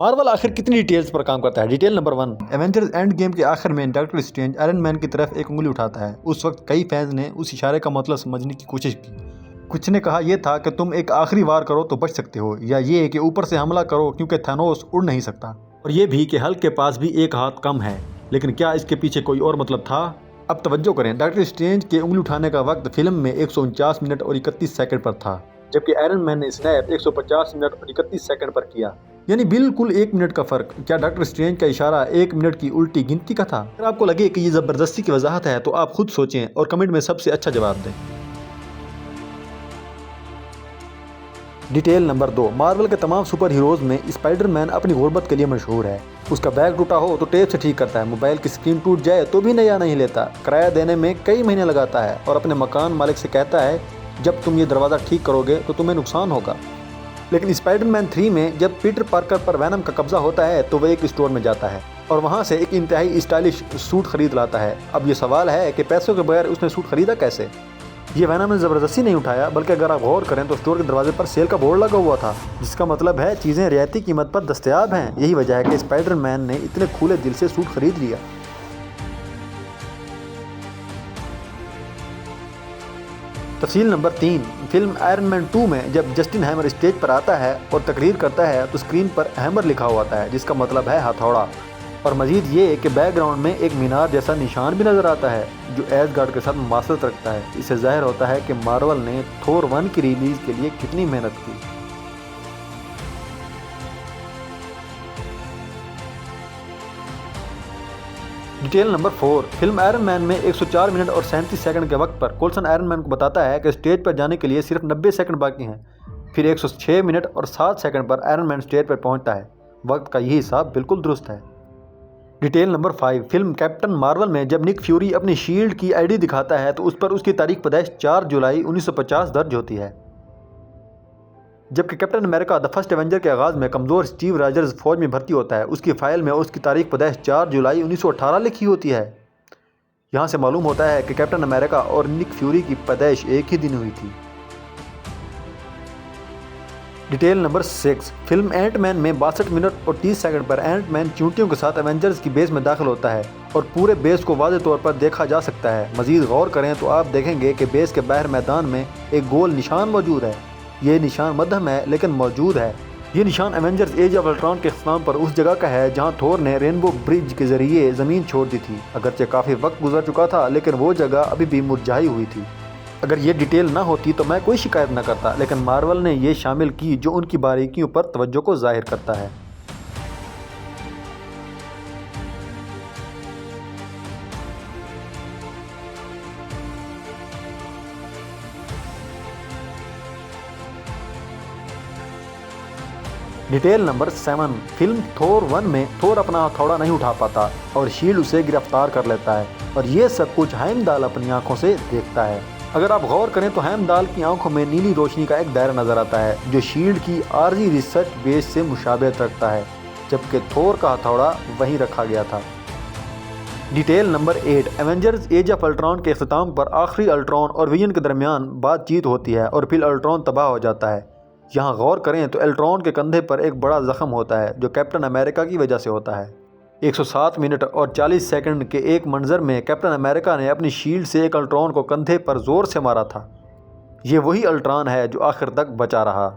Marvel आखिर कितनी details पर काम करता है? Detail number 1, Avengers end game के आखिर में डॉक्टर स्ट्रेंज आयरन मैन की तरफ एक उंगली उठाता है। उस वक्त कई फैंस ने उस इशारे का मतलब समझने की कोशिश की। कुछ ने कहा यह था कि तुम एक आखिरी वार करो तो बच सकते हो, या ये कि ऊपर से हमला करो क्योंकि थानोस उड़ नहीं सकता, और ये भी कि हल्क के पास भी एक हाथ कम है। लेकिन क्या इसके पीछे कोई और मतलब था? अब तवज्जो करें, डॉक्टर स्ट्रेंज के उंगली उठाने का वक्त फिल्म में 149 मिनट और 31 सेकंड पर था, जबकि आयरन मैन ने स्नैप 150 मिनट और 31 सेकंड पर किया, यानी बिल्कुल 1 मिनट का फर्क। क्या डॉक्टर स्ट्रेंज का इशारा 1 मिनट की उल्टी गिनती का था? अगर आपको लगे कि ये जबरदस्ती की वजाहत है तो आप खुद सोचें और कमेंट में सबसे अच्छा जवाब दें। डिटेल नंबर 2, मार्वल के तमाम सुपर हीरोज में स्पाइडरमैन अपनी गुर्बत के लिए मशहूर है। उसका बैग टूटा हो तो टेप से ठीक करता है, मोबाइल की स्क्रीन टूट जाए तो भी नया नहीं लेता, किराया देने में कई महीने लगाता है और अपने मकान मालिक से कहता है जब तुम ये दरवाज़ा ठीक करोगे तो तुम्हें नुकसान होगा। लेकिन स्पाइडरमैन 3 में जब पीटर पार्कर पर वैनम का कब्जा होता है तो वह एक स्टोर में जाता है और वहाँ से एक इंतहाई स्टाइलिश सूट खरीद लाता है। अब ये सवाल है कि पैसों के बगैर उसने सूट खरीदा कैसे? ये वैनम ने ज़बरदस्ती नहीं उठाया, बल्कि अगर आप गौर करें तो स्टोर के दरवाजे पर सेल का बोर्ड लगा हुआ था, जिसका मतलब है चीज़ें रियायती कीमत पर दस्तयाब हैं। यही वजह है कि स्पाइडरमैन ने इतने खुले दिल से सूट खरीद लिया। तफसील नंबर 3, फिल्म आयरन मैन 2 में जब जस्टिन हैमर स्टेज पर आता है और तकरीर करता है तो स्क्रीन पर हैमर लिखा हुआ होता है, जिसका मतलब है हथौड़ा। और मजीद ये कि बैकग्राउंड में एक मीनार जैसा निशान भी नज़र आता है जो एसगार्ड के साथ मुमासलत रखता है। इससे जाहिर होता है कि मार्वल ने थोर 1 की रिलीज़ के लिए कितनी मेहनत की। Detail number 4, film iron man में 104 मिनट और 37 सेकंड के वक्त पर कोल्सन आयरन मैन को बताता है कि स्टेज पर जाने के लिए सिर्फ 90 सेकंड बाकी हैं। फिर 106 मिनट और 7 सेकंड पर आयरन मैन स्टेज पर पहुंचता है। वक्त का यही हिसाब बिल्कुल दुरुस्त है। Detail number 5, film captain Marvel में जब निक फ्यूरी अपनी शील्ड की आईडी दिखाता है तो उस पर उसकी तारीख पैदाइश 4 जुलाई 1950 दर्ज होती है, जबकि captain America the first Avenger के आगाज़ में कमज़ोर स्टीव रॉजर्स फौज में भर्ती होता है। उसकी फ़ाइल में उसकी तारीख पैदाइश 4 जुलाई 1918 लिखी होती है। यहाँ से मालूम होता है कि कैप्टन अमेरिका और निक फ्यूरी की पैदाइश एक ही दिन हुई थी। Detail number 6, film Ant Man में 62 मिनट और 30 सेकंड पर एंट मैन चूंटियों के साथ एवेंजर्स की बेस में दाखिल होता है और पूरे बेस को वाज़ेह तौर पर देखा जा सकता है। मज़ीद गौर करें तो आप देखेंगे कि बेस के बाहर मैदान में एक गोल निशान मौजूद है। ये निशान मध्यम है लेकिन मौजूद है। ये निशान एवेंजर्स एज ऑफ अल्ट्रॉन के इख्तिताम पर उस जगह का है जहाँ थोर ने रेनबो ब्रिज के ज़रिए ज़मीन छोड़ दी थी। अगरचे काफ़ी वक्त गुजर चुका था लेकिन वो जगह अभी भी मुरझाई हुई थी। अगर ये डिटेल ना होती तो मैं कोई शिकायत ना करता, लेकिन मार्वल ने ये शामिल की जो उनकी बारीकियों पर तवज्जो को जाहिर करता है। डिटेल नंबर 7, फिल्म थोर 1 में थोर अपना हथौड़ा नहीं उठा पाता और शील्ड उसे गिरफ्तार कर लेता है और ये सब कुछ हेमदाल अपनी आंखों से देखता है। अगर आप गौर करें तो हेमदाल की आंखों में नीली रोशनी का एक दायरा नजर आता है जो शील्ड की आर्जी रिसर्च बेस से मुशाबहत रखता है, जबकि थोर का हथौड़ा वहीं रखा गया था। Detail number 8, Avengers age of Ultron के इख्तिताम पर आखिरी अल्ट्रॉन और विजन के दरमियान बातचीत होती है और फिर अल्ट्रॉन तबाह हो जाता है। यहाँ गौर करें तो अल्ट्रॉन के कंधे पर एक बड़ा जख्म होता है जो कैप्टन अमेरिका की वजह से होता है। 107 मिनट और 40 सेकंड के एक मंजर में कैप्टन अमेरिका ने अपनी शील्ड से एक अल्ट्रॉन को कंधे पर जोर से मारा था। ये वही अल्ट्रॉन है जो आखिर तक बचा रहा।